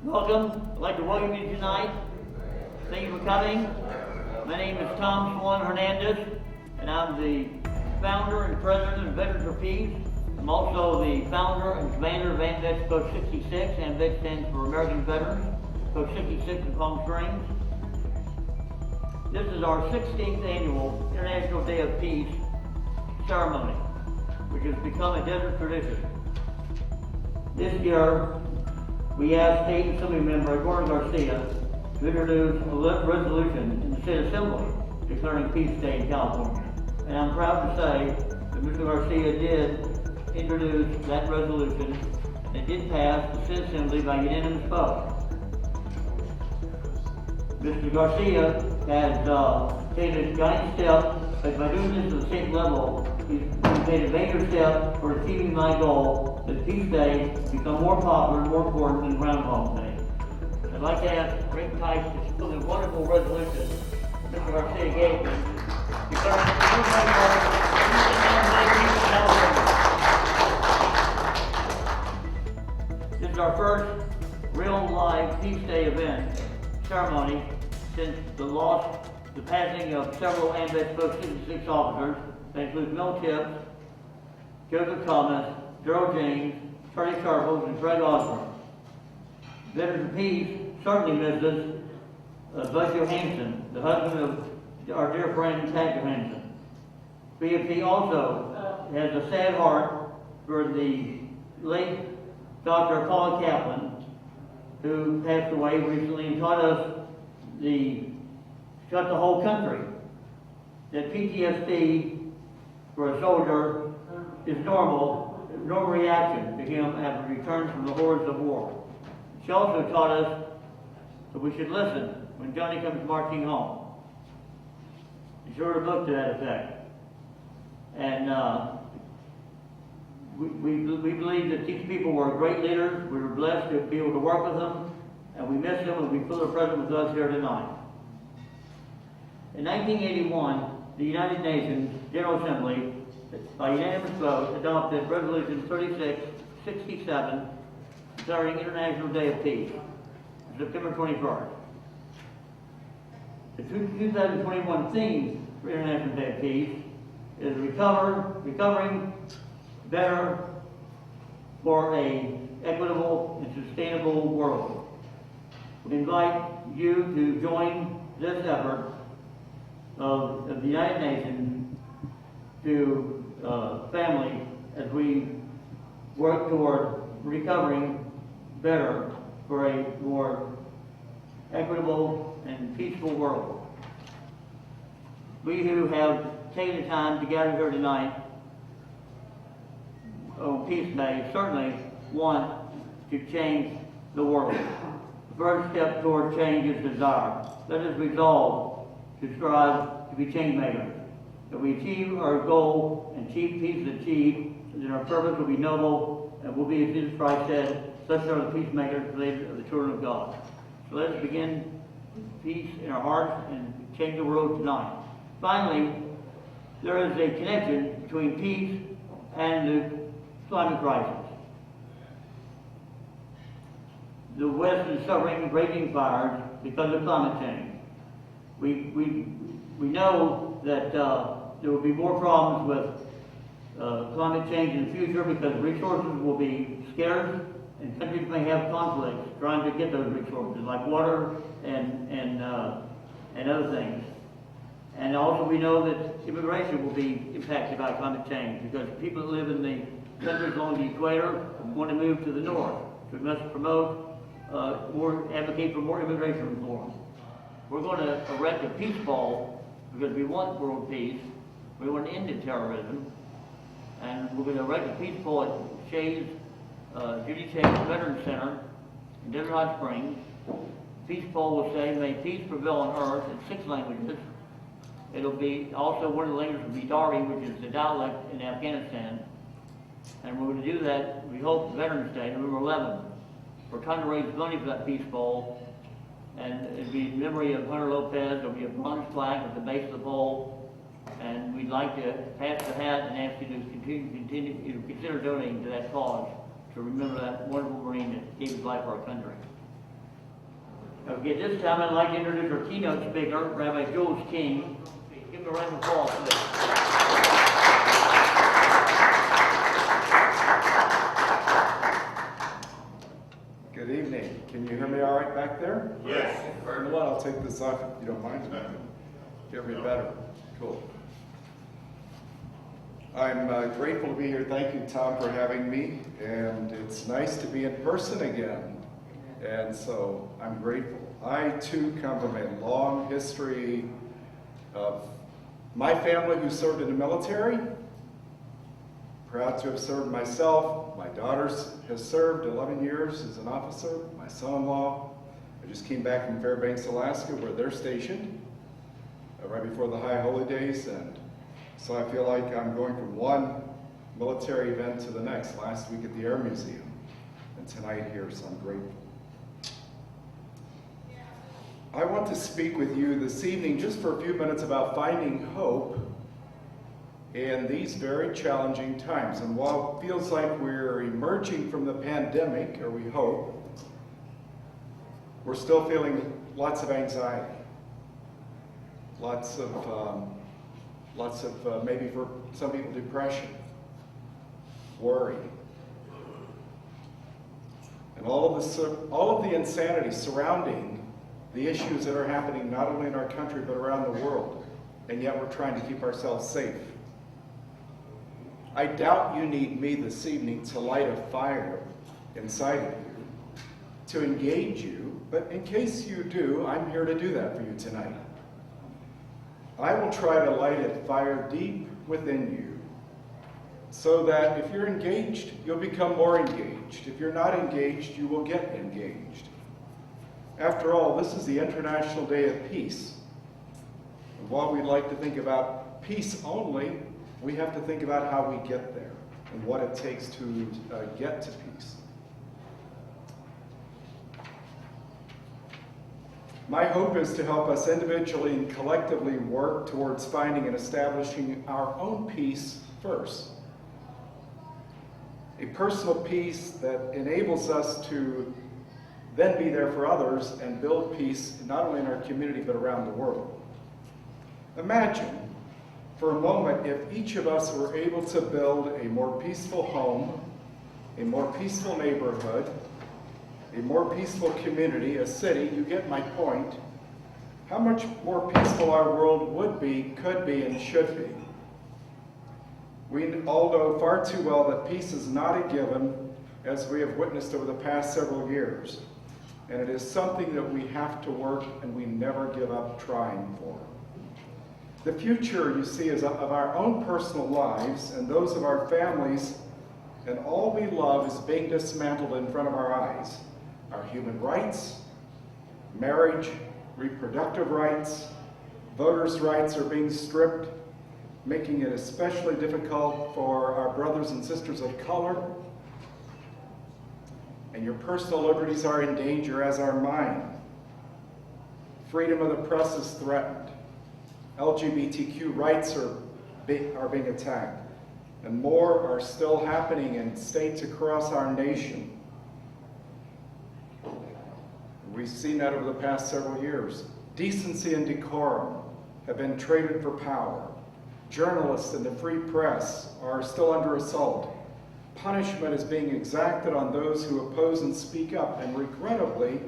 Welcome. I'd like to welcome you tonight. Thank you for coming. My name is Tom Swan Hernandez, and I'm the founder and president of Veterans for Peace. I'm also the founder and commander of AMVETS Post 66. AMVETS stands for American Veterans, Post 66 in Palm Springs. This is our 16th annual International Day of Peace ceremony, which has become a desert tradition. This year, we asked State Assembly member Gordon Garcia to introduce a resolution in the State Assembly declaring Peace Day in California. And I'm proud to say that Mr. Garcia did introduce that resolution, and it did pass the State Assembly by unanimous vote. Mr. Garcia has taken a giant step, but by doing this at the state level, he's made a major step for achieving my goal that Peace Day become more popular and more important than Groundhog Day. I'd like to ask Rick Tice to fill the wonderful resolution Mr. Garcia gave me, declaring This is our first real live Peace Day event ceremony since the passing of several AMVETS Post 66 officers. That includes Mel Tibbs, Joseph Thomas, Gerald James, Charlie Sharples, and Fred Osborne. Veterans of Peace certainly misses Buzz Johansson, the husband of our dear friend Pat Johansson. VFP also has a sad heart for the late Dr. Paula Kaplan, who passed away recently and taught the whole country that PTSD for a soldier is normal reaction to him after he returns from the horrors of war. She also taught us that we should listen when Johnny comes marching home. She wrote a book to that effect. And we believe that these people were great leaders. We were blessed to be able to work with them, and we miss them, and we feel they're present with us here tonight. In 1981, the United Nations General Assembly, by unanimous vote, adopted Resolution 3667, declaring International Day of Peace, September 21st. The 2021 theme for International Day of Peace is recovering better for an equitable and sustainable world. We invite you to join this effort of the United Nations to family as we work toward recovering better for a more equitable and peaceful world. We who have taken the time to gather here tonight on Peace Day certainly want to change the world. The first step toward change is desire. Let us resolve to strive to be change makers. That we achieve our goal and achieve peace is achieved, and then our purpose will be noble and will be, as Jesus Christ said, such are the peacemakers, the of the children of God. So let us begin with peace in our hearts and change the world tonight. Finally, there is a connection between peace and the climate crisis. The West is suffering raging fires because of climate change. We know that there will be more problems with climate change in the future because resources will be scarce and countries may have conflicts trying to get those resources like water and other things. And also we know that immigration will be impacted by climate change because people that live in the countries along the equator want to move to the north. So we must advocate for more immigration reform. We're going to erect a peace ball because we want world peace. We want to end terrorism. And we're going to erect a peace ball at Judy Chase Veterans Center in Desert Hot Springs. Peace ball will say, "May peace prevail on earth" in 6 languages. It'll be also one of the languages will be Dari, which is the dialect in Afghanistan. And we're going to do that, we hope, Veterans Day, November 11th. We're trying to raise money for that peace ball. And it'll be in memory of Hunter Lopez. There'll be a bronze plaque at the base of the pole. And we'd like to pass the hat and ask you to consider donating to that cause to remember that wonderful Marine that gave his life for our country. Okay, this time I'd like to introduce our keynote speaker, Rabbi Jules King. Give him a round of applause, please. Good evening. Can you hear me all right back there? Yes. You know what? I'll take this off if you don't mind. Hear me better. Cool. I'm grateful to be here. Thank you, Tom, for having me. And it's nice to be in person again. And so I'm grateful. I, too, come from a long history of my family who served in the military. Proud to have served myself. My daughter has served 11 years as an officer. My son-in-law. I just came back from Fairbanks, Alaska, where they're stationed right before the High Holy Days. And so I feel like I'm going from one military event to the next. Last week at the Air Museum and tonight here, so I'm grateful. I want to speak with you this evening just for a few minutes about finding hope in these very challenging times. And while it feels like we're emerging from the pandemic, or we hope, we're still feeling lots of anxiety, lots of maybe for some people depression, worry, and all of the insanity surrounding the issues that are happening not only in our country but around the world, and yet we're trying to keep ourselves safe. I doubt you need me this evening to light a fire inside of you, to engage you, but in case you do, I'm here to do that for you tonight. I will try to light a fire deep within you so that if you're engaged, you'll become more engaged. If you're not engaged, you will get engaged. After all, this is the International Day of Peace. And while we like to think about peace only, we have to think about how we get there and what it takes to get to peace. My hope is to help us individually and collectively work towards finding and establishing our own peace first. A personal peace that enables us to then be there for others and build peace not only in our community but around the world. Imagine for a moment if each of us were able to build a more peaceful home, a more peaceful neighborhood, a more peaceful community, a city, you get my point, how much more peaceful our world would be, could be, and should be. We all know far too well that peace is not a given, as we have witnessed over the past several years. And it is something that we have to work and we never give up trying for. The future, you see, is of our own personal lives and those of our families, and all we love is being dismantled in front of our eyes. Our human rights, marriage, reproductive rights, voters' rights are being stripped, making it especially difficult for our brothers and sisters of color. And your personal liberties are in danger, as are mine. Freedom of the press is threatened. LGBTQ rights are being attacked. And more are still happening in states across our nation. We've seen that over the past several years. Decency and decorum have been traded for power. Journalists and the free press are still under assault. Punishment is being exacted on those who oppose and speak up, and regrettably,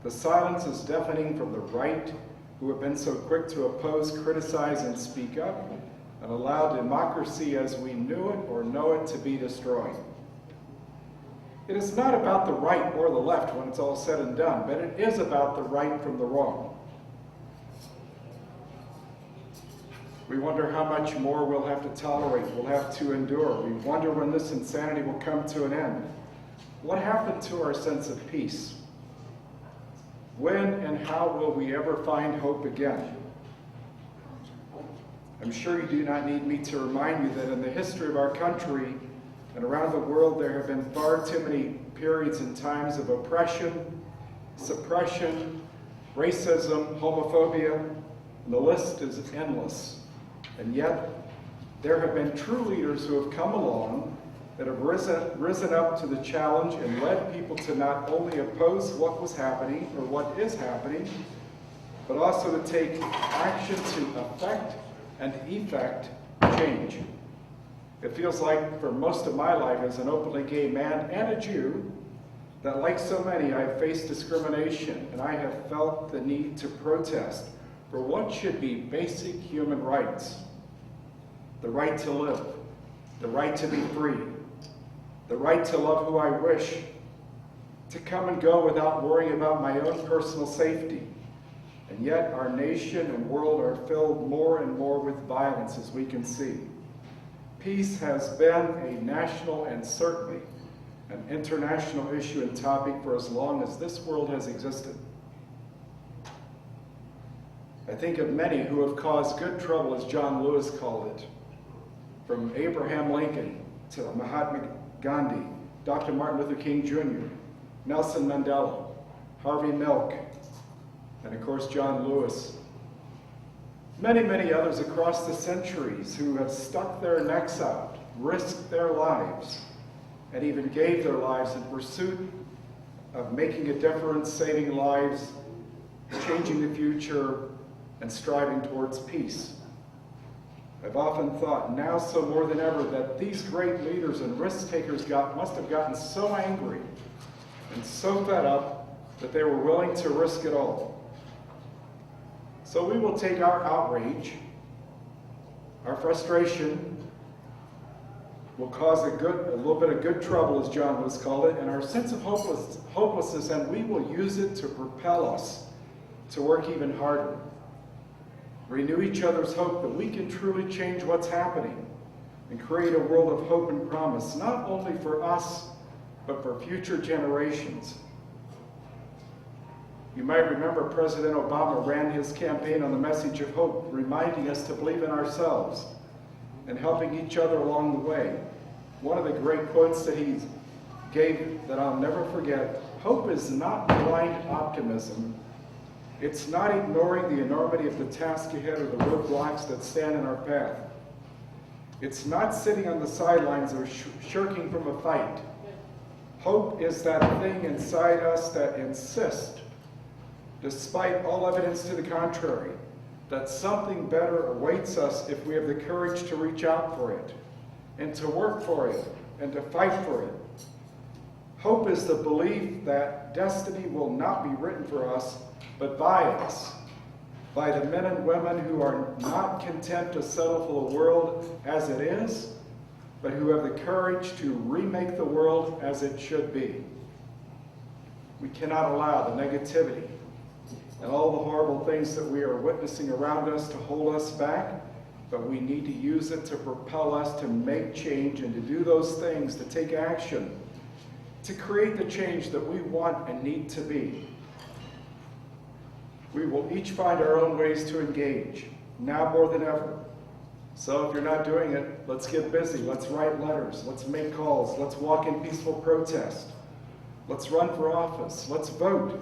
the silence is deafening from the right, who have been so quick to oppose, criticize, and speak up, and allow democracy as we knew it or know it to be destroyed. It is not about the right or the left when it's all said and done, but it is about the right from the wrong. We wonder how much more we'll have to tolerate, we'll have to endure. We wonder when this insanity will come to an end. What happened to our sense of peace? When and how will we ever find hope again? I'm sure you do not need me to remind you that in the history of our country and around the world, there have been far too many periods and times of oppression, suppression, racism, homophobia, and the list is endless. And yet, there have been true leaders who have come along that have risen up to the challenge and led people to not only oppose what was happening or what is happening, but also to take action to affect and effect change. It feels like for most of my life as an openly gay man and a Jew, that like so many, I have faced discrimination and I have felt the need to protest for what should be basic human rights. The right to live, the right to be free, the right to love who I wish, to come and go without worrying about my own personal safety. And yet our nation and world are filled more and more with violence, as we can see. Peace has been a national and certainly an international issue and topic for as long as this world has existed. I think of many who have caused good trouble, as John Lewis called it, from Abraham Lincoln to Mahatma Gandhi, Dr. Martin Luther King Jr., Nelson Mandela, Harvey Milk, and of course John Lewis. Many, many others across the centuries who have stuck their necks out, risked their lives, and even gave their lives in pursuit of making a difference, saving lives, changing the future, and striving towards peace. I've often thought, now so more than ever, that these great leaders and risk takers must have gotten so angry and so fed up that they were willing to risk it all. So we will take our outrage, our frustration, will cause a little bit of good trouble, as John Lewis called it, and our sense of hopelessness, and we will use it to propel us to work even harder. Renew each other's hope that we can truly change what's happening and create a world of hope and promise, not only for us, but for future generations. You might remember President Obama ran his campaign on the message of hope, reminding us to believe in ourselves and helping each other along the way. One of the great quotes that he gave that I'll never forget, hope is not blind optimism. It's not ignoring the enormity of the task ahead or the roadblocks that stand in our path. It's not sitting on the sidelines or shirking from a fight. Hope is that thing inside us that insists, despite all evidence to the contrary, that something better awaits us if we have the courage to reach out for it, and to work for it, and to fight for it. Hope is the belief that destiny will not be written for us, but by us, by the men and women who are not content to settle for the world as it is, but who have the courage to remake the world as it should be. We cannot allow the negativity and all the horrible things that we are witnessing around us to hold us back, but we need to use it to propel us to make change and to do those things, to take action, to create the change that we want and need to be. We will each find our own ways to engage, now more than ever. So if you're not doing it, let's get busy. Let's write letters. Let's make calls. Let's walk in peaceful protest. Let's run for office. Let's vote.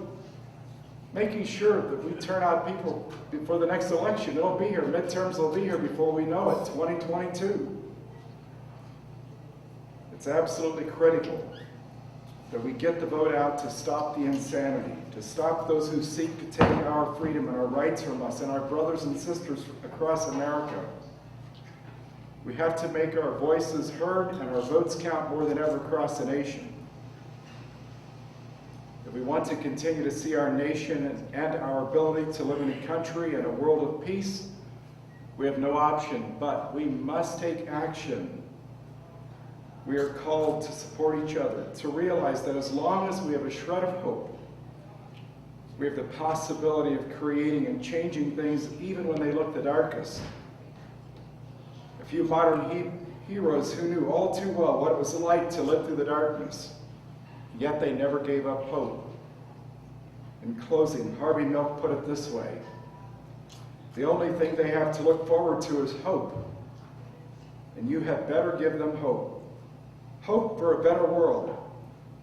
Making sure that we turn out people before the next election. It'll be here. Midterms will be here before we know it, 2022. It's absolutely critical that we get the vote out to stop the insanity, to stop those who seek to take our freedom and our rights from us and our brothers and sisters across America. We have to make our voices heard and our votes count more than ever across the nation. If we want to continue to see our nation and our ability to live in a country and a world of peace, we have no option, but we must take action. We are called to support each other, to realize that as long as we have a shred of hope, we have the possibility of creating and changing things even when they look the darkest. A few modern heroes who knew all too well what it was like to live through the darkness, yet they never gave up hope. In closing, Harvey Milk put it this way: the only thing they have to look forward to is hope, and you had better give them hope. Hope for a better world,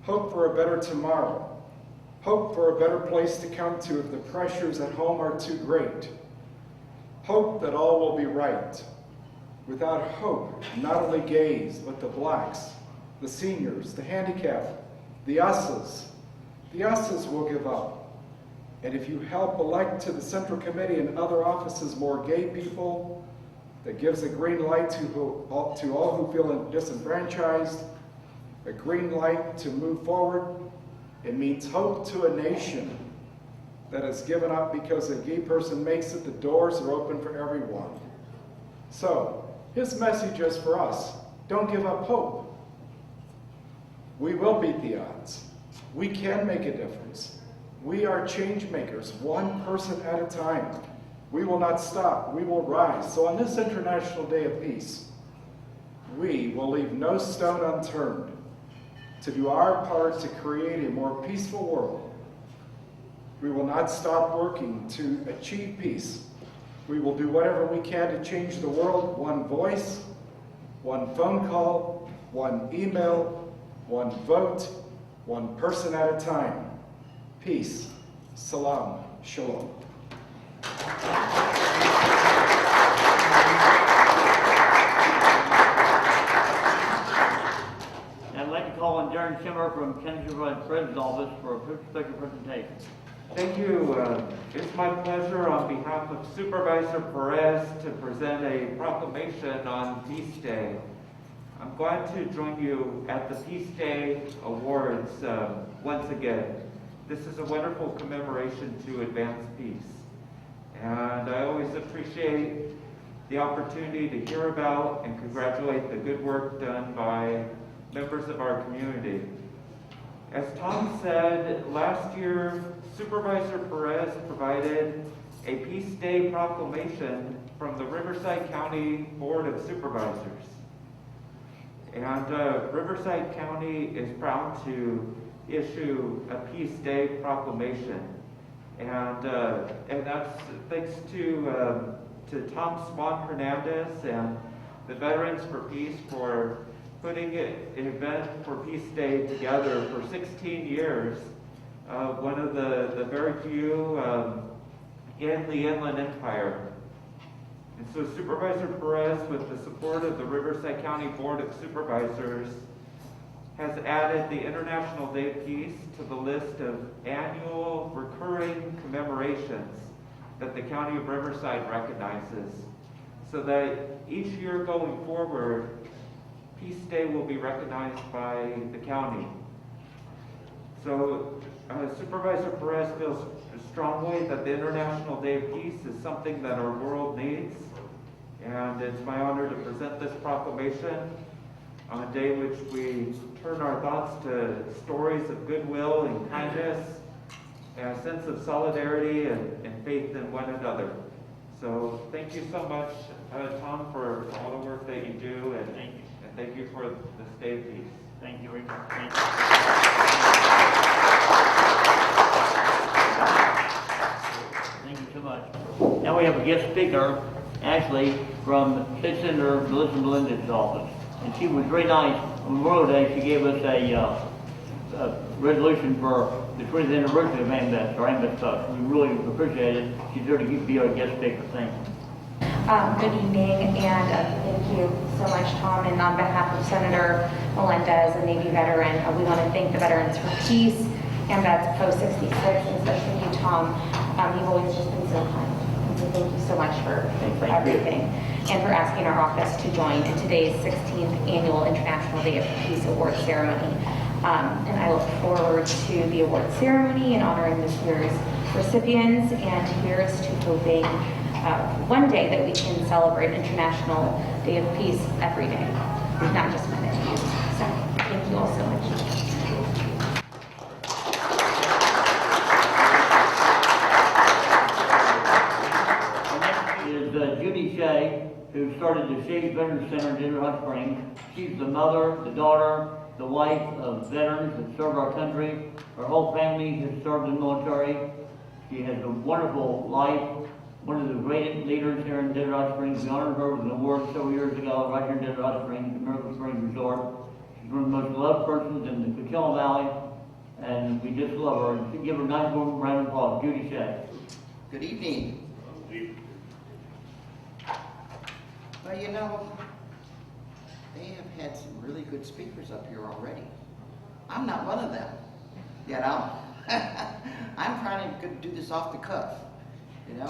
hope for a better tomorrow, hope for a better place to come to if the pressures at home are too great, hope that all will be right. Without hope, not only gays, but the blacks, the seniors, the handicapped, the us's. The us's will give up. And if you help elect to the Central Committee and other offices more gay people, that gives a green light to all who feel disenfranchised, a green light to move forward. It means hope to a nation that has given up because a gay person makes it. The doors are open for everyone. So, his message is for us. Don't give up hope. We will beat the odds. We can make a difference. We are change makers, one person at a time. We will not stop. We will rise. So on this International Day of Peace, we will leave no stone unturned to do our part to create a more peaceful world. We will not stop working to achieve peace. We will do whatever we can to change the world, one voice, one phone call, one email, one vote, one person at a time. Peace. Salam. Shalom. I'd like to call on Darren Shimmer from Cathedral President's Office for a special presentation. Thank you. It's my pleasure on behalf of Supervisor Perez to present a proclamation on Peace Day. I'm glad to join you at the Peace Day Awards once again. This is a wonderful commemoration to advance peace. And I always appreciate the opportunity to hear about and congratulate the good work done by members of our community. As Tom said, last year, Supervisor Perez provided a Peace Day proclamation from the Riverside County Board of Supervisors. And Riverside County is proud to issue a Peace Day proclamation. And that's thanks to Tom Swan Hernandez and the Veterans for Peace for putting an event for Peace Day together for 16 years. One of the very few in the Inland Empire. And so Supervisor Perez, with the support of the Riverside County Board of Supervisors, has added the International Day of Peace to the list of annual recurring commemorations that the County of Riverside recognizes, so that each year going forward, Peace Day will be recognized by the county. So Supervisor Perez feels strongly that the International Day of Peace is something that our world needs, and it's my honor to present this proclamation on a day in which we turn our thoughts to stories of goodwill and kindness and a sense of solidarity and faith in one another. So thank you so much, Tom, for all the work that you do, and thank you for this Day of Peace. Thank you, Rick. Thank you so much. Now we have a guest speaker, Ashley, from State Senator Melissa Melendez's office. And she was very nice. On Memorial Day, she gave us a resolution for the 20th anniversary of AMVETS, or AMVETS Post. We really appreciate it. She's here to be our guest speaker. Thank you. Good evening, and thank you so much, Tom. And on behalf of Senator Melendez, a Navy veteran, we want to thank the Veterans for Peace, AMVETS Post 66, and especially you, Tom. You've always just been so kind. And so thank you so much for everything, and for asking our office to join in today's 16th Annual International Day of Peace Award Ceremony. And I look forward to the award ceremony and honoring this year's recipients, and here's to hoping one day that we can celebrate International Day of Peace every day, not just Monday. So thank you all so much. Next is Judy Shea, who started the Shea Veterans Center in Denver Hot Springs. She's the mother, the daughter, the wife of veterans that serve our country. Her whole family has served in the military. She has a wonderful life. One of the great leaders here in Denver Hot Springs. We honored her with an award several years ago, right here in Denver Hot Springs, the Miracle Springs Resort. She's one of the most loved persons in the Coachella Valley, and we just love her. And give her a nice warm round of applause. Judy Shea. Good evening. Well, you know, they have had some really good speakers up here already. I'm not one of them, you know? I'm trying to do this off the cuff. You know,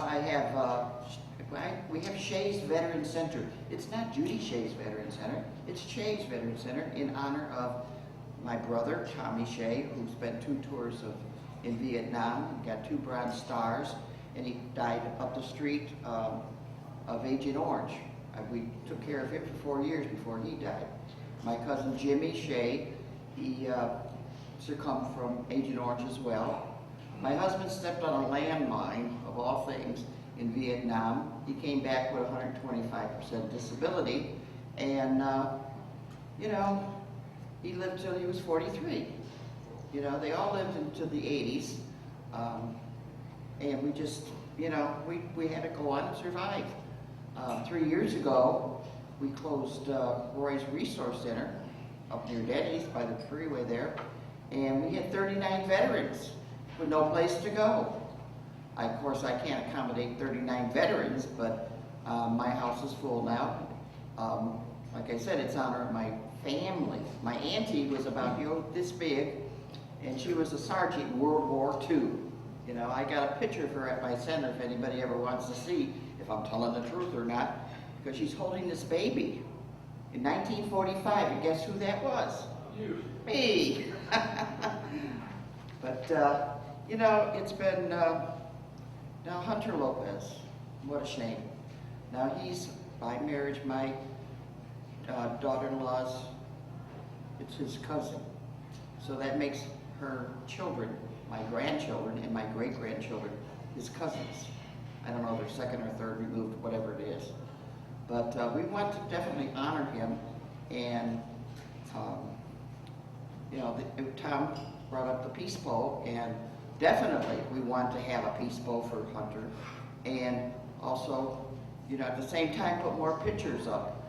we have Shays Veteran Center. It's not Judy Shays Veteran Center, it's Shays Veteran Center in honor of my brother, Tommy Shay, who spent 2 tours in Vietnam, got 2 Bronze Stars, and he died up the street of Agent Orange. We took care of him for 4 years before he died. My cousin Jimmy Shay, he succumbed from Agent Orange as well. My husband stepped on a landmine, of all things, in Vietnam. He came back with 125% disability, and you know, he lived till he was 43. You know, they all lived into the 80s, and we just, you know, we had to go on and survive. 3 years ago, we closed Roy's Resource Center up near Denny's by the freeway there, and we had 39 veterans with no place to go. Of course, I can't accommodate 39 veterans, but my house is full now. Like I said, it's in honor of my family. My auntie was about this big, and she was a sergeant in World War II. You know, I got a picture of her at my center if anybody ever wants to see if I'm telling the truth or not, because she's holding this baby. In 1945, and guess who that was? You. Me. But, you know, it's been, now Hunter Lopez, what a shame. Now he's, by marriage, my daughter-in-law's, it's his cousin. So that makes her children, my grandchildren and my great-grandchildren, his cousins. I don't know, they're second or third removed, whatever it is. But we want to definitely honor him, and you know, Tom brought up the Peace Bowl, and definitely we want to have a Peace Bowl for Hunter, and also, you know, at the same time put more pictures up.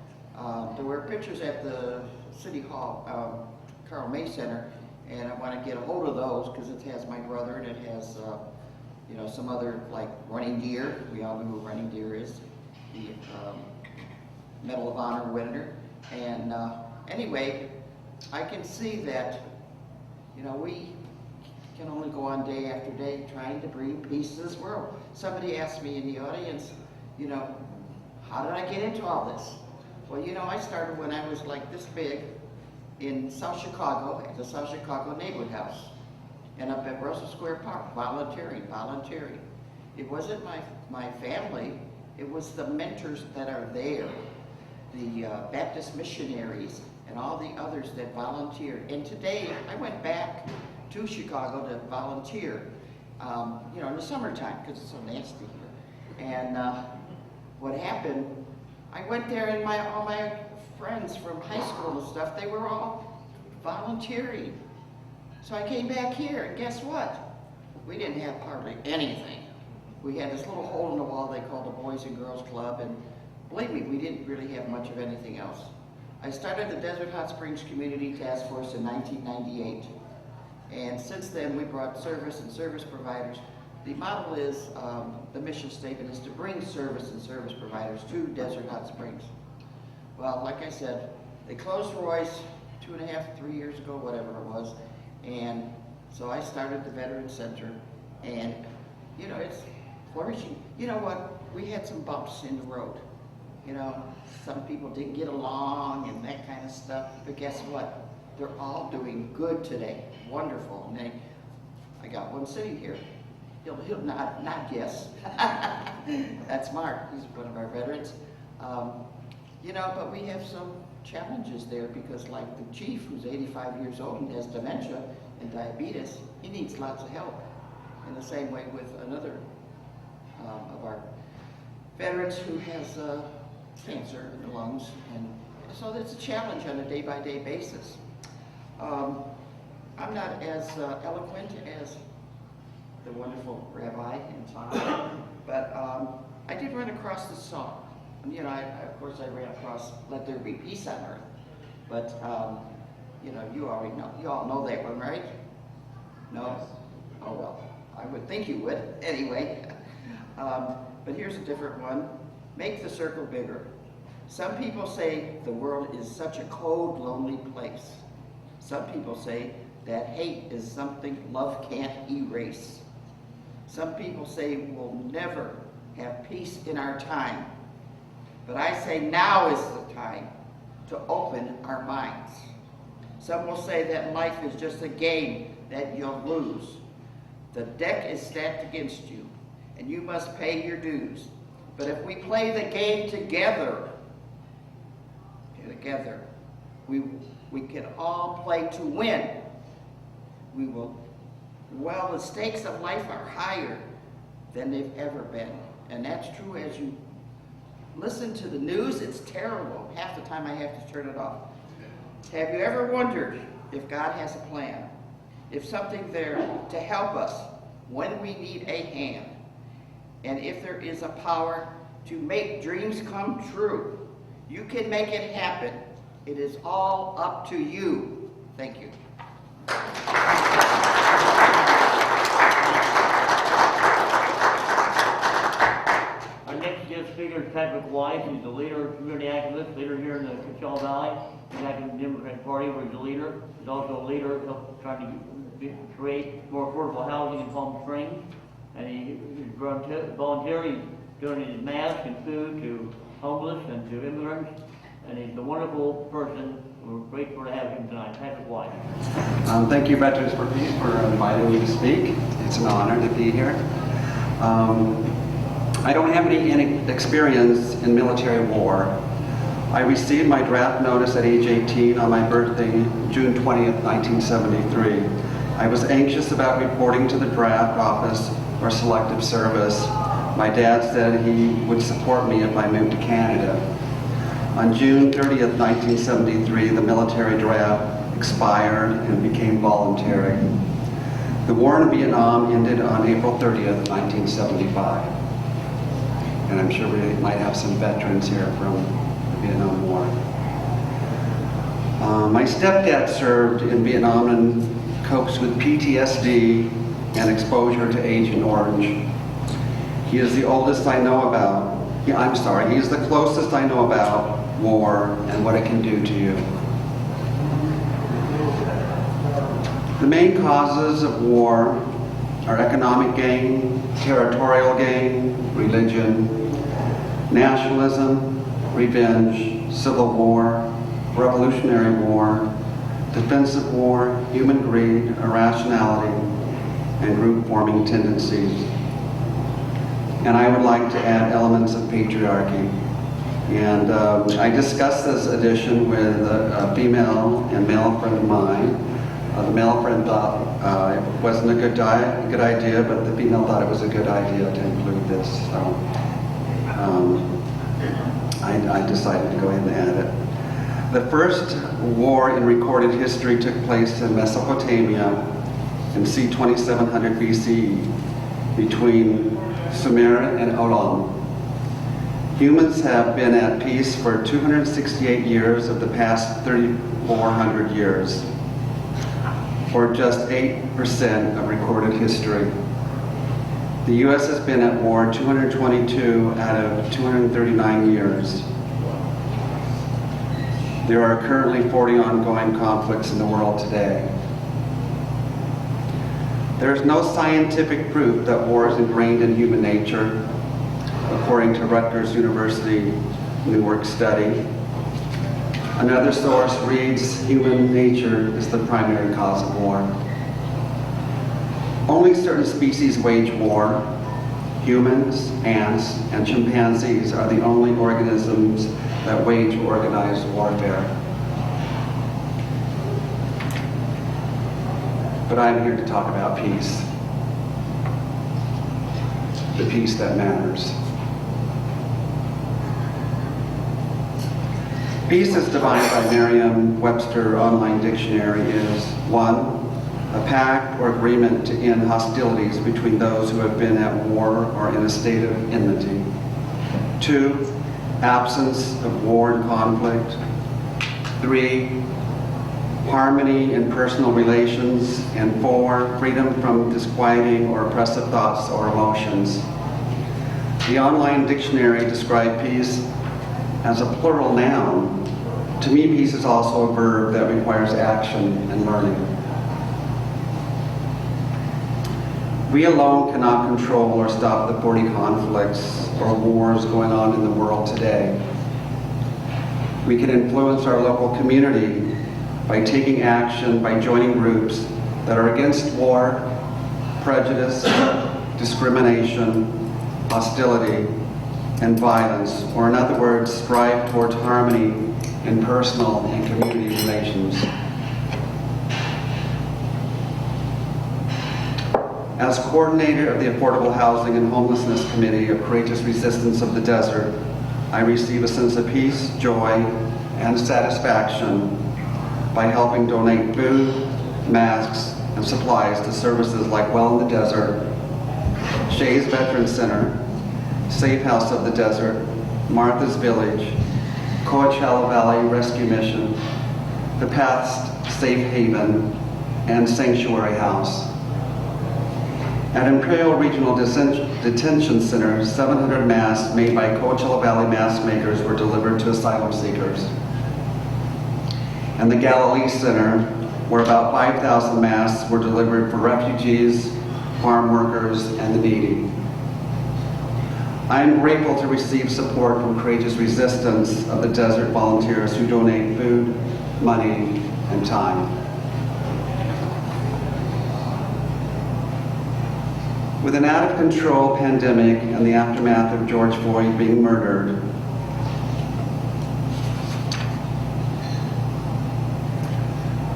There were pictures at the City Hall, Carl May Center, and I want to get a hold of those because it has my brother and it has, you know, some other, like Running Deer. We all know who Running Deer is, the Medal of Honor winner. And anyway, I can see that, you know, we can only go on day after day trying to bring peace to this world. Somebody asked me in the audience, you know, how did I get into all this? Well, you know, I started when I was like this big in South Chicago, at the South Chicago Neighborhood House, and up at Russell Square Park, volunteering. It wasn't my family, it was the mentors that are there, the Baptist missionaries, and all the others that volunteered. And today, I went back to Chicago to volunteer, you know, in the summertime, because it's so nasty here. And what happened, I went there and all my friends from high school and stuff, they were all volunteering. So I came back here, and guess what? We didn't have hardly anything. We had this little hole in the wall they called the Boys and Girls Club, and believe me, we didn't really have much of anything else. I started the Desert Hot Springs Community Task Force in 1998, and since then we brought service and service providers. The model is, the mission statement is to bring service and service providers to Desert Hot Springs. Well, like I said, they closed Roy's 2.5, 3 years ago, whatever it was, and so I started the Veteran Center, and you know, it's flourishing. You know what? We had some bumps in the road. You know, some people didn't get along and that kind of stuff, but guess what? They're all doing good today. Wonderful. And I got one sitting here. He'll not guess. That's Mark. He's one of our veterans. You know, but we have some challenges there because like the chief, who's 85 years old and has dementia and diabetes, he needs lots of help. In the same way with another of our veterans who has cancer in the lungs, and so it's a challenge on a day-by-day basis. I'm not as eloquent as the wonderful Rabbi and Tom, but I did run across this song. You know, of course I ran across "Let There Be Peace on Earth," but you know, you all know that one, right? No? Oh well, I would think you would anyway. But here's a different one. Make the circle bigger. Some people say the world is such a cold, lonely place. Some people say that hate is something love can't erase. Some people say we'll never have peace in our time. But I say now is the time to open our minds. Some will say that life is just a game that you'll lose. The deck is stacked against you, and you must pay your dues. But if we play the game together, we can all play to win. Well, the stakes of life are higher than they've ever been. And that's true as you listen to the news. It's terrible. Half the time I have to turn it off. Have you ever wondered if God has a plan? If something there to help us when we need a hand? And if there is a power to make dreams come true? You can make it happen. It is all up to you. Thank you. Our next guest speaker is Patrick Weiss. He's a leader, community activist, leader here in the Cathedral Valley. He's active in the Democratic Party where he's a leader. He's also a leader trying to create more affordable housing in Palm Springs. And he's voluntarily donating masks and food to homeless and to immigrants. And he's a wonderful person. We're grateful to have him tonight. Patrick Weiss. Thank you, Veterans for Peace, for inviting me to speak. It's an honor to be here. I don't have any experience in military war. I received my draft notice at age 18 on my birthday, June 20th, 1973. I was anxious about reporting to the draft office or selective service. My dad said he would support me if I moved to Canada. On June 30th, 1973, the military draft expired and became voluntary. The war in Vietnam ended on April 30th, 1975. And I'm sure we might have some veterans here from the Vietnam War. My stepdad served in Vietnam and copes with PTSD and exposure to Agent Orange. He is the oldest I know about. He is the closest I know about war and what it can do to you. The main causes of war are economic gain, territorial gain, religion, nationalism, revenge, civil war, revolutionary war, defensive war, human greed, irrationality, and group-forming tendencies. And I would like to add elements of patriarchy. And I discussed this edition with a female and male friend of mine. The male friend thought it wasn't a good idea, but the female thought it was a good idea to include this. So I decided to go ahead and add it. The first war in recorded history took place in Mesopotamia in c. 2700 BCE between Sumer and Elam. Humans have been at peace for 268 years of the past 3,400 years, or just 8% of recorded history. The U.S. has been at war 222 out of 239 years. There are currently 40 ongoing conflicts in the world today. There is no scientific proof that war is ingrained in human nature, according to Rutgers University Newark study. Another source reads, human nature is the primary cause of war. Only certain species wage war. Humans, ants, and chimpanzees are the only organisms that wage organized warfare. But I'm here to talk about peace. The peace that matters. Peace, as defined by Merriam-Webster Online Dictionary, is 1, a pact or agreement to end hostilities between those who have been at war or in a state of enmity. 2, absence of war and conflict. 3, harmony in personal relations. And 4, freedom from disquieting or oppressive thoughts or emotions. The online dictionary described peace as a plural noun, to me, peace is also a verb that requires action and learning. We alone cannot control or stop the 40 conflicts or wars going on in the world today. We can influence our local community by taking action, by joining groups that are against war, prejudice, discrimination, hostility, and violence, or in other words, strive towards harmony in personal and community relations. As coordinator of the Affordable Housing and Homelessness Committee of Courageous Resistance of the Desert, I receive a sense of peace, joy, and satisfaction by helping donate food, masks, and supplies to services like Well in the Desert, Shays Veterans Center, Safe House of the Desert, Martha's Village, Coachella Valley Rescue Mission, the Paths Safe Haven, and Sanctuary House. At Imperial Regional Detention Center, 700 masks made by Coachella Valley mask makers were delivered to asylum seekers. And the Galilee Center, where about 5,000 masks were delivered for refugees, farm workers, and the needy. I am grateful to receive support from Courageous Resistance of the Desert volunteers who donate food, money, and time. With an out-of-control pandemic and the aftermath of George Floyd being murdered,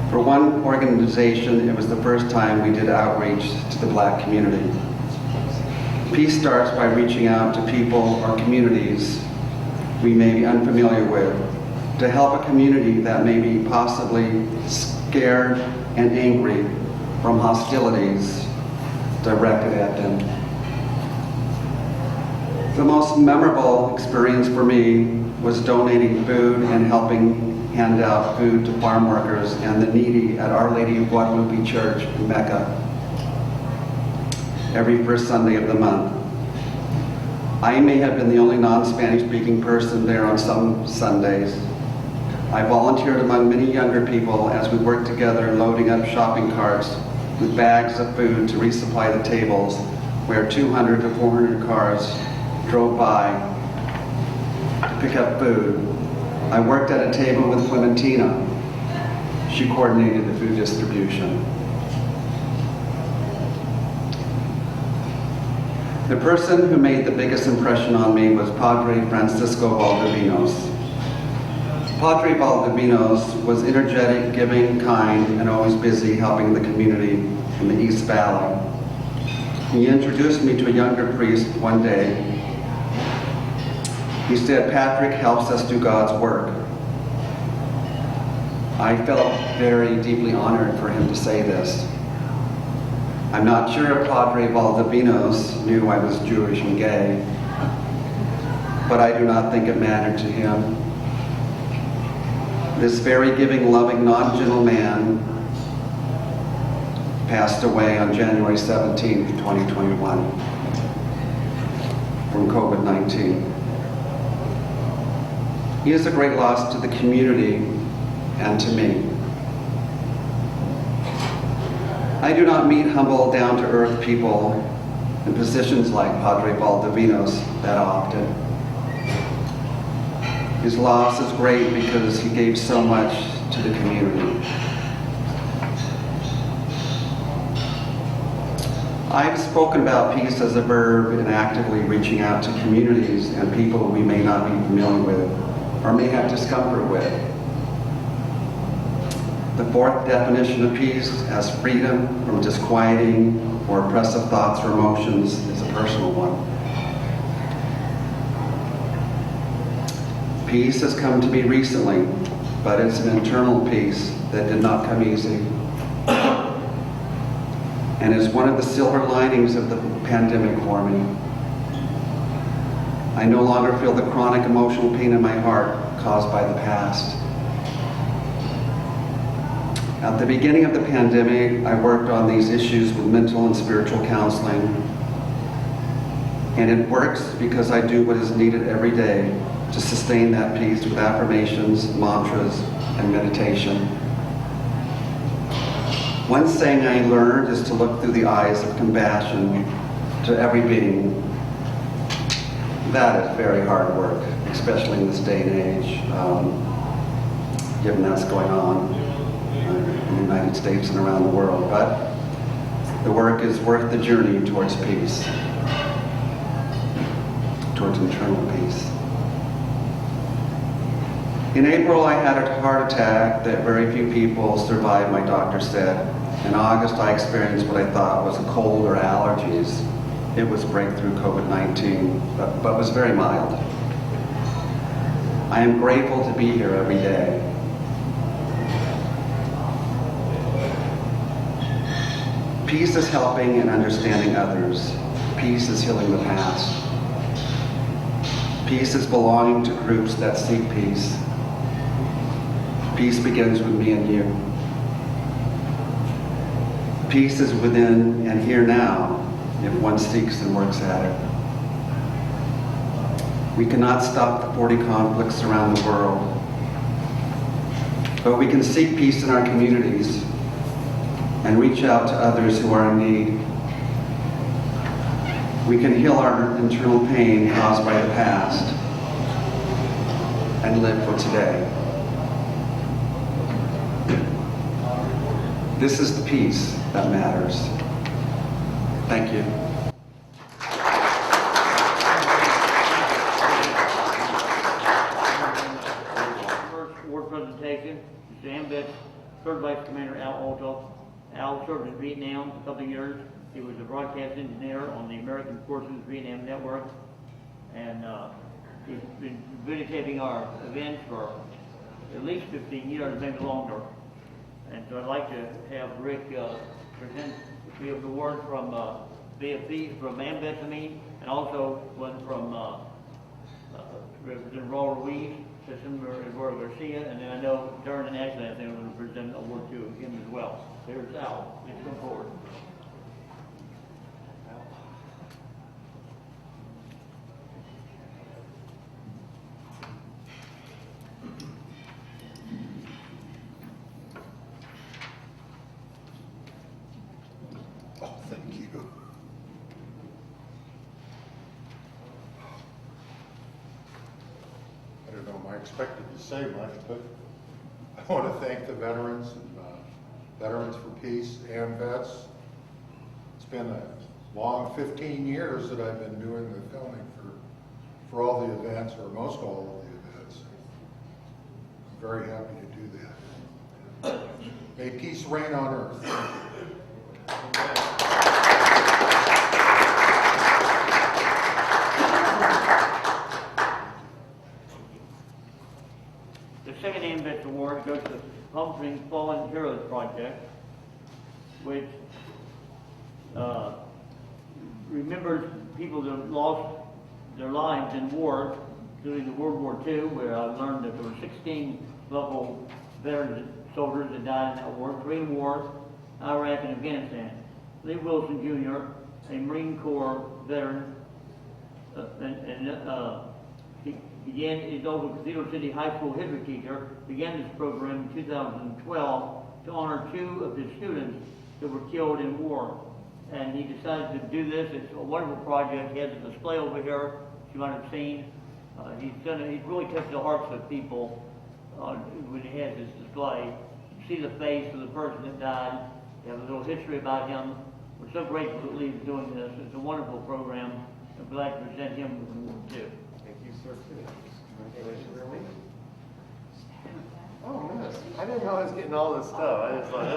for one organization, it was the first time we did outreach to the Black community. Peace starts by reaching out to people or communities we may be unfamiliar with to help a community that may be possibly scared and angry from hostilities directed at them. The most memorable experience for me was donating food and helping hand out food to farm workers and the needy at Our Lady of Guadalupe Church in Mecca every first Sunday of the month. I may have been the only non-Spanish speaking person there on some Sundays. I volunteered among many younger people as we worked together loading up shopping carts with bags of food to resupply the tables where 200 to 400 cars drove by to pick up food. I worked at a table with Clementina. She coordinated the food distribution. The person who made the biggest impression on me was Padre Francisco Valdovinos. Padre Valdovinos was energetic, giving, kind, and always busy helping the community in the East Valley. He introduced me to a younger priest one day. He said, "Patrick helps us do God's work." I felt very deeply honored for him to say this. I'm not sure if Padre Valdovinos knew I was Jewish and gay, but I do not think it mattered to him. This very giving, loving, non-gentle man passed away on January 17th, 2021 from COVID-19. He is a great loss to the community and to me. I do not meet humble, down-to-earth people in positions like Padre Valdovinos that often. His loss is great because he gave so much to the community. I've spoken about peace as a verb in actively reaching out to communities and people we may not be familiar with or may have discomfort with. The fourth definition of peace as freedom from disquieting or oppressive thoughts or emotions is a personal one. Peace has come to me recently, but it's an internal peace that did not come easy and is one of the silver linings of the pandemic for me. I no longer feel the chronic emotional pain in my heart caused by the past. At the beginning of the pandemic, I worked on these issues with mental and spiritual counseling. And it works because I do what is needed every day to sustain that peace with affirmations, mantras, and meditation. One saying I learned is to look through the eyes of compassion to every being. That is very hard work, especially in this day and age, given that's going on in the United States and around the world. But the work is worth the journey towards peace, towards internal peace. In April, I had a heart attack that very few people survived, my doctor said. In August, I experienced what I thought was a cold or allergies. It was breakthrough COVID-19, but was very mild. I am grateful to be here every day. Peace is helping and understanding others. Peace is healing the past. Peace is belonging to groups that seek peace. Peace begins with me and you. Peace is within and here now if one seeks and works at it. We cannot stop the 40 conflicts around the world, but we can seek peace in our communities and reach out to others who are in need. We can heal our internal pain caused by the past and live for today. This is the peace that matters. Thank you. First award presentation is to AMVETS Third Vice Commander Al Alto. Al served in Vietnam for a couple of years. He was a broadcast engineer on the American Forces Vietnam Network, and he's been videotaping our events for at least 15 years, maybe longer. And so I'd like to have Rick present the award from VFP, from AMVETS, and also one from Representative Raul Ruiz, System Eduardo Garcia, and then I know Darren and Ashley, I think, are going to present an award to him as well. There's Al. Please come forward. Oh, thank you. I don't know, am I expected to say much, but I want to thank the veterans and Veterans for Peace, AMVETS. It's been a long 15 years that I've been doing the filming for all the events, or most all of the events. I'm very happy to do that. May peace reign on earth. The second AMVETS award goes to Palm Springs Fallen Heroes Project, which remembers people that lost their lives in war during the World War II, where I learned that there were 16 local veteran soldiers that died in that war, Korean War, Iraq, and Afghanistan. Lee Wilson Jr., a Marine Corps veteran, he's also a Cathedral City High School history teacher, began this program in 2012 to honor 2 of his students that were killed in war. And he decided to do this. It's a wonderful project. He has a display over here, as you might have seen. He's really touched the hearts of people when he has this display. You see the face of the person that died. You have a little history about him. We're so grateful that Lee's doing this. It's a wonderful program. I'm glad to present him with an award too. Thank you, sir. Congratulations, Rabbi. Oh, goodness. I didn't know I was getting all this stuff. I just thought,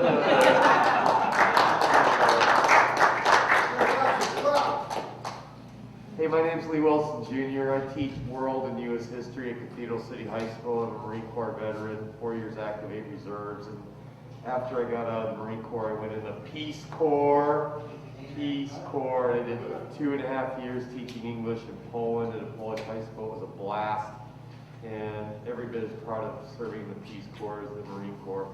Hey, my name's Lee Wilson Jr. I teach world and U.S. history at Cathedral City High School. I'm a Marine Corps veteran, 4 years active 8 reserves. And after I got out of the Marine Corps, I went into Peace Corps. I did 2.5 years teaching English in Poland at a Polish high school. It was a blast. And every bit as proud of serving the Peace Corps as the Marine Corps.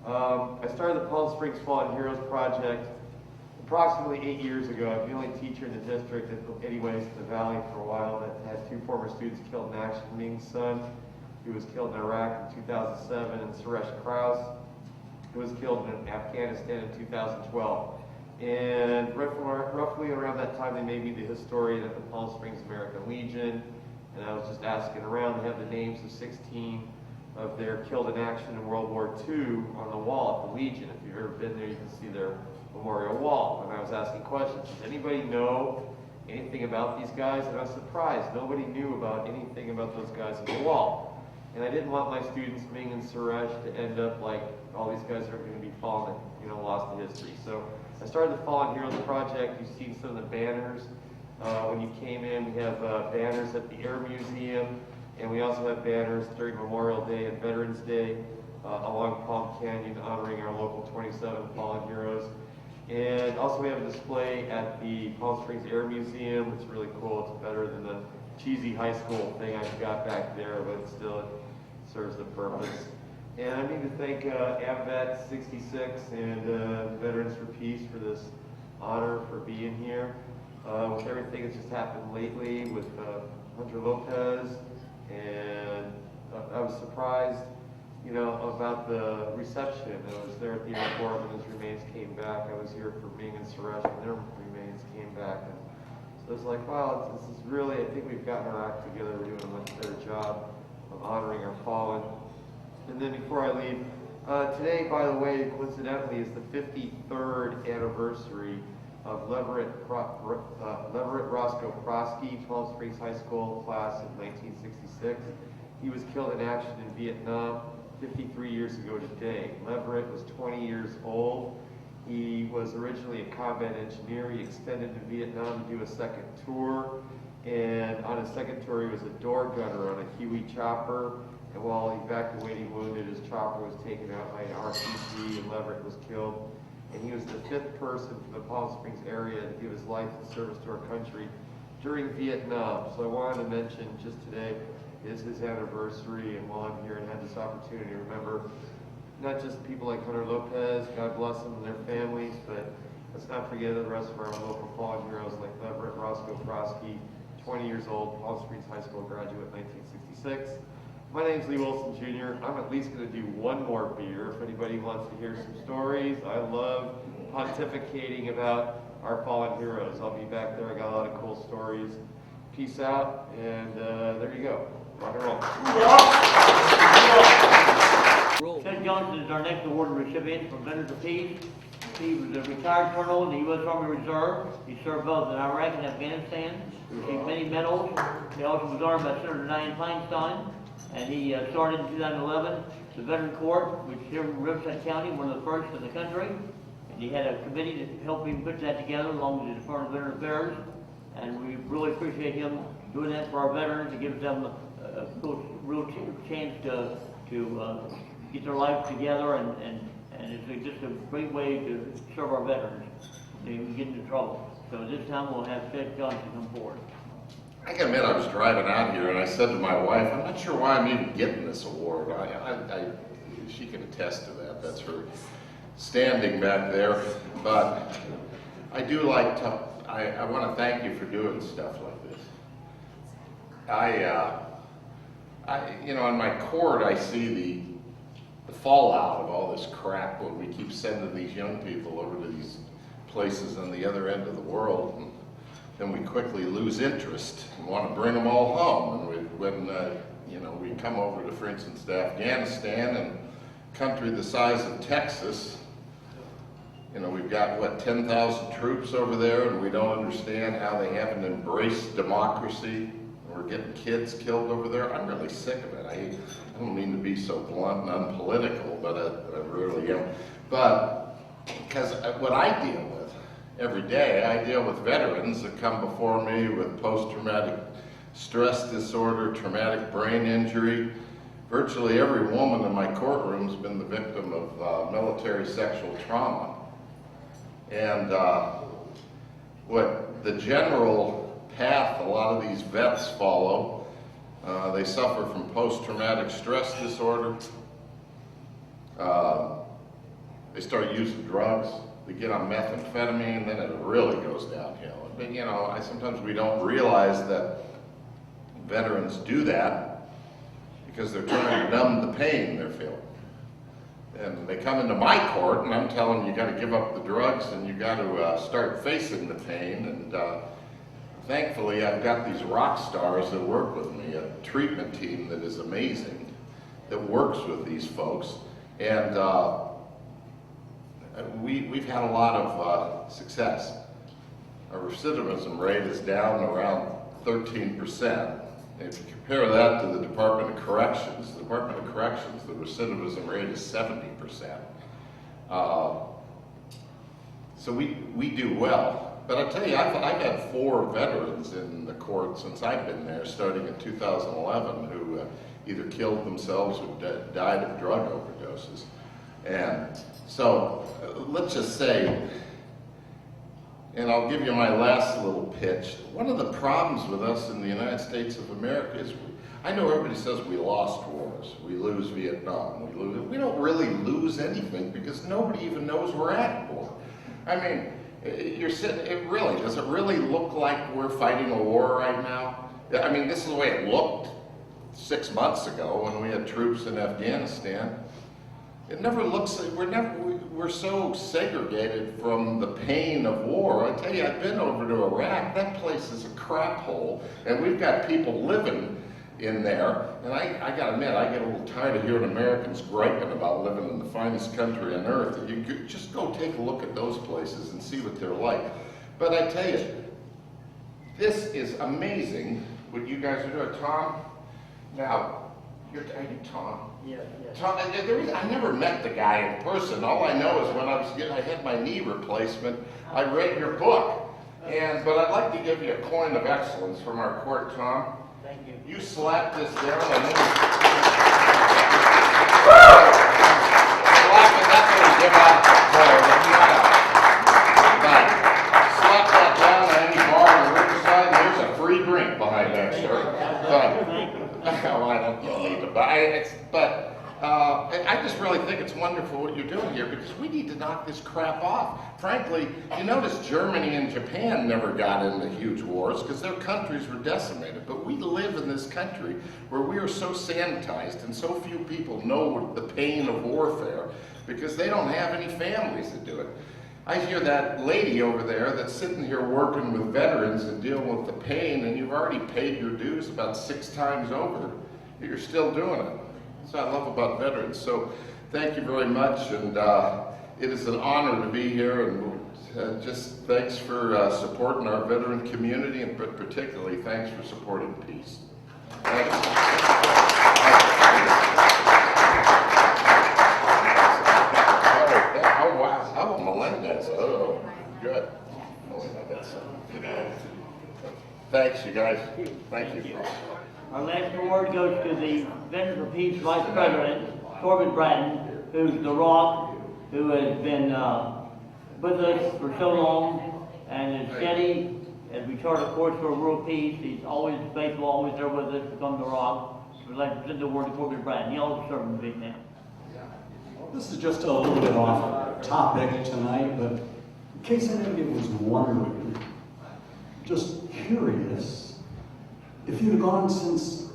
I started the Palm Springs Fallen Heroes Project approximately 8 years ago. I'm the only teacher in the district, anyways, in the valley for a while, that had 2 former students killed in action. Ming's son, who was killed in Iraq in 2007, and Suresh Kraus, who was killed in Afghanistan in 2012. And roughly around that time, they made me the historian at the Palm Springs American Legion. And I was just asking around. They have the names of 16 of their killed in action in World War II on the wall at the Legion. If you've ever been there, you can see their memorial wall. And I was asking questions. Does anybody know anything about these guys? And I was surprised. Nobody knew about anything about those guys on the wall. And I didn't want my students, Ming and Suresh, to end up like all these guys are going to be fallen, lost to history. So I started the Fallen Heroes Project. You've seen some of the banners. When you came in, we have banners at the Air Museum, and we also have banners during Memorial Day and Veterans Day along Palm Canyon honoring our local 27 fallen heroes. And also we have a display at the Palm Springs Air Museum. It's really cool. It's better than the cheesy high school thing I've got back there, but still it serves the purpose. And I need to thank AMVETS 66 and Veterans for Peace for this honor for being here. With everything that's just happened lately with Hunter Lopez, and I was surprised, about the reception. I was there at the airport when his remains came back. I was here for Ming and Suresh when their remains came back. And so it's like, wow, this is really, I think we've gotten our act together. We're doing a much better job of honoring our fallen. And then before I leave, today, by the way, coincidentally, is the 53rd anniversary of Leverett Roscoe Prosky, 12 Springs High School class of 1966. He was killed in action in Vietnam 53 years ago today. Leverett was 20 years old. He was originally a combat engineer. He extended to Vietnam to do a second tour. And on his second tour, he was a door gunner on a Huey chopper. And while evacuating wounded, his chopper was taken out by an RPG and Leverett was killed. And he was the 5th person from the Palm Springs area to give his life in service to our country during Vietnam. So I wanted to mention just today is his anniversary, and while I'm here and had this opportunity to remember not just people like Hunter Lopez, God bless them and their families, but let's not forget the rest of our local fallen heroes like Leverett Roscoe Prosky, 20 years old, Palm Springs High School graduate, 1966. My name's Lee Wilson Jr. I'm at least going to do one more beer if anybody wants to hear some stories. I love pontificating about our fallen heroes. I'll be back there. I got a lot of cool stories. Peace out, and there you go. Rock and roll. Ted Johnson is our next award recipient for Veterans of Peace. He was a retired colonel in the U.S. Army Reserve. He served both in Iraq and Afghanistan. He received many medals. He also was honored by Senator Dianne Feinstein. And he started in 2011 the Veteran Court, which here in Riverside County, one of the first in the country. And he had a committee to help him put that together along with the Department of Veteran Affairs. And we really appreciate him doing that for our veterans. It gives them a real chance to get their lives together, and it's just a great way to serve our veterans. They get into trouble. So this time we'll have Ted Johnson come forward. I gotta admit, I was driving out here and I said to my wife, I'm not sure why I'm even getting this award. She can attest to that. That's her standing back there. But I do like to, I want to thank you for doing stuff like this. On my court, I see the fallout of all this crap when we keep sending these young people over to these places on the other end of the world. And then we quickly lose interest and want to bring them all home. And when we come over to, for instance, to Afghanistan, and a country the size of Texas, we've got, 10,000 troops over there, and we don't understand how they haven't embraced democracy. We're getting kids killed over there. I'm really sick of it. I don't mean to be so blunt and unpolitical, but I really am. But because what I deal with every day, I deal with veterans that come before me with post-traumatic stress disorder, traumatic brain injury. Virtually every woman in my courtroom has been the victim of military sexual trauma. And what the general path a lot of these vets follow, they suffer from post-traumatic stress disorder. They start using drugs. they get on methamphetamine, then it really goes downhill. But you know, sometimes we don't realize that veterans do that because they're trying to numb the pain they're feeling. And they come into my court, and I'm telling them you got to give up the drugs and you got to start facing the pain. And thankfully, I've got these rock stars that work with me, a treatment team that is amazing, that works with these folks. And we've had a lot of success. Our recidivism rate is down around 13%. If you compare that to the Department of Corrections, the recidivism rate is 70%. So we do well. But I tell you, I've had 4 veterans in the court since I've been there, starting in 2011, who either killed themselves or died of drug overdoses. And so let's just say, and I'll give you my last little pitch. One of the problems with us in the United States of America is, I know everybody says we lost wars, we lose Vietnam, we don't really lose anything because nobody even knows we're at war. I mean, does it really look like we're fighting a war right now? I mean, this is the way it looked 6 months ago when we had troops in Afghanistan. It never looks like we're so segregated from the pain of war. I tell you, I've been over to Iraq. That place is a crap hole, and we've got people living in there. And I gotta admit, I get a little tired of hearing Americans griping about living in the finest country on earth. You could just go take a look at those places and see what they're like. But I tell you, this is amazing what you guys are doing. Tom, now, are you Tom? Yeah. Tom, I never met the guy in person. All I know is when I had my knee replacement, I read your book. But I'd like to give you a coin of excellence from our court, Tom. Thank you. You slapped this down and then slap it, that's what we give out slap that down at any bar on the riverside, and there's a free drink behind that, sir. Thank you. Well, I don't need to buy it, but I just really think it's wonderful what you're doing here because we need to knock this crap off. Frankly, you notice Germany and Japan never got into huge wars because their countries were decimated. But we live in this country where we are so sanitized and so few people know the pain of warfare because they don't have any families that do it. I hear that lady over there that's sitting here working with veterans and dealing with the pain, and you've already paid your dues about 6 times over. You're still doing it. That's what I love about veterans. So thank you very much, and it is an honor to be here, and just thanks for supporting our veteran community, and particularly thanks for supporting peace. Thanks. Oh, wow. Oh, Melendez. Oh, good. Thanks, you guys. Thank you. Our last award goes to the Veterans for Peace Vice President, Corbin Bratton, who's the rock, who has been with us for so long and is steady as we chart a course for world peace. He's always faithful, always there with us, become the rock. So we'd like to send the award to Corbin Bratton. He also served in Vietnam. This is just a little bit off topic tonight, but in case anybody was wondering, just curious, if you'd gone since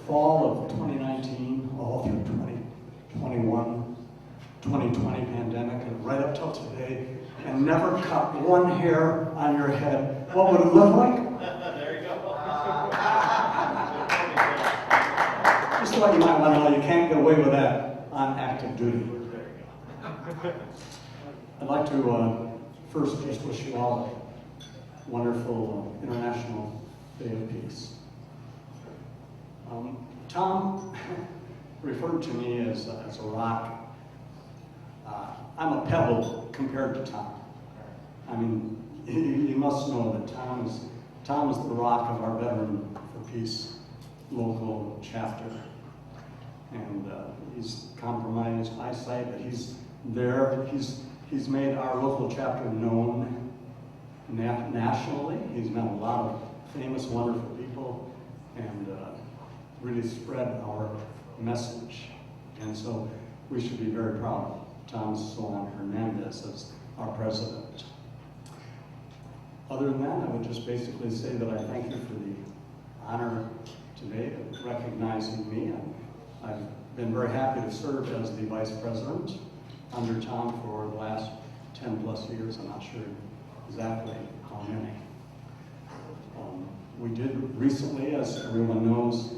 fall of 2019, all through 2021, 2020 pandemic, and right up till today, and never cut one hair on your head, what would it look like? There you go. Just to let you might want to know, you can't get away with that on active duty. I'd like to first just wish you all a wonderful International Day of Peace. Tom referred to me as a rock. I'm a pebble compared to Tom. I mean, you must know that Tom is the rock of our Veteran for Peace local chapter. And he's compromised eyesight, but he's there. He's made our local chapter known nationally. He's met a lot of famous, wonderful people, and really spread our message. And so we should be very proud of Tom Solon Hernandez our president. Other than that, I would just basically say that I thank you for the honor today of recognizing me. I've been very happy to serve as the vice president under Tom for the last 10 plus years. I'm not sure exactly how many. We did recently, as everyone knows,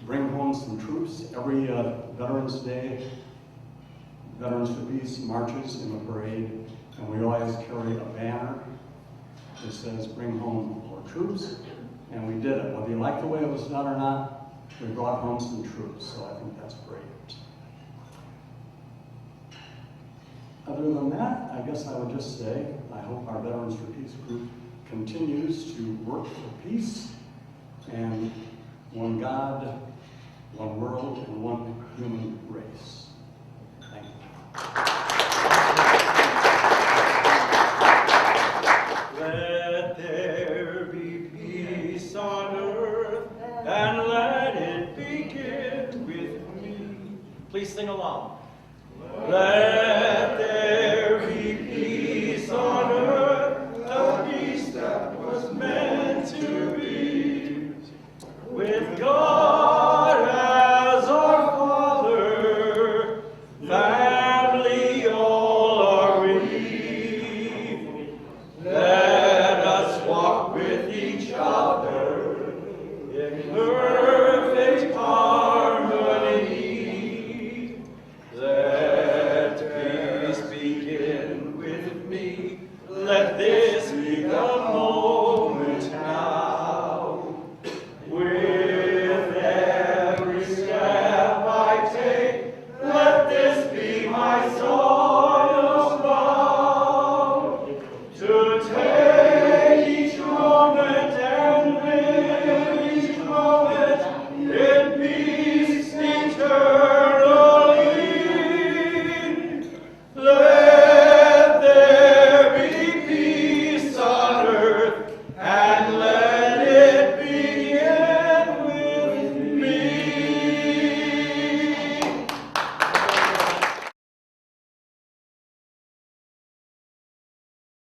bring home some troops. Every Veterans Day, Veterans for Peace marches in the parade, and we always carry a banner that says, bring home more troops, and we did it. Whether you like the way it was done or not, we brought home some troops, so I think that's great. Other than that, I guess I would just say, I hope our Veterans for Peace group continues to work for peace and one God, one world, and one human race. Thank you. Let there be peace on earth, and let it begin with me. Please sing along. Let there be peace on earth, the peace that was meant to be.